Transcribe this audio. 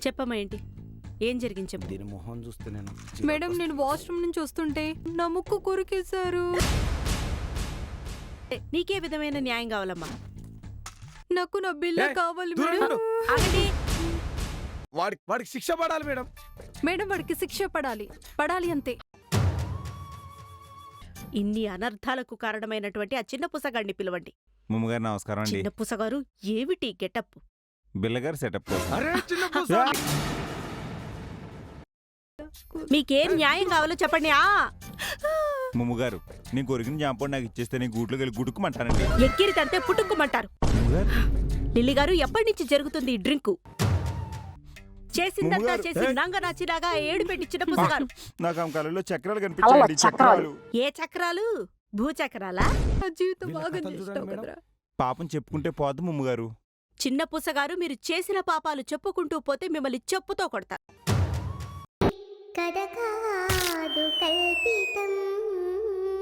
చెప్పమ్మా ఏంటి, ఏం జరిగింది చెప్పు. దీని మొహం చూస్తే నేను మేడం నేను వాష్రూమ్ నుంచి వస్తుంటే నా ముక్కు కొరికేశారు. నీకే విధమైన న్యాయం కావాలమ్మా? నాకు నా బిల్ల కావాలి దూరం మేడం. ఉండు. ఆగండి. వాడికి శిక్ష పడాలి మేడం. మేడం వాడికి శిక్ష పడాలి అంతే. ఇన్ని అనర్థాలకు కారణమైనటువంటి ఆ చిన్న పుసగాడిని పిలవండి. ముమ్మగారు నమస్కారం అండి. చిన్న పుసగారు ఏమిటి గెటప్? బిల్లగారు సెటప్ అరే చిన్న పూస. మీకేం న్యాయం కావాలో చెప్పండి. ముమ్మగారు నీ కొరికిన జాంపౌండ్ నాకు ఇచ్చేస్తే నీ గూట్లో వెళ్ళి గుడుకుమంటానండి. ఎక్కిరి తంతే పుట్టుకుమంటారు. ముమ్మగారు లిల్లీ గారు ఎప్పటి నుంచి జరుగుతుంది ఈ డ్రింకు? చేసిందంతా ముమ్మగారు, చేసి నంగనాచిలాగా ఏడు పెట్టి చిన్న పుసగారు. నాకు ఆ కళ్ళలో చక్రాలు కనిపించాయండి. చక్రాలు. ఏ చక్రాలు? భూచక్రాలా? నా జీవితం వీళ్ళ బాగా కథలు చేస్తావు చూడండి మేడం. కదరా. పాపం చెప్పుకుంటే పోద్దు ముమ్మగారు. చిన్న పుసగారు మీరు చేసిన పాపాలు చెప్పుకుంటూ పోతే మిమ్మల్ని చెప్పుతో కొడతా. కథ కాదు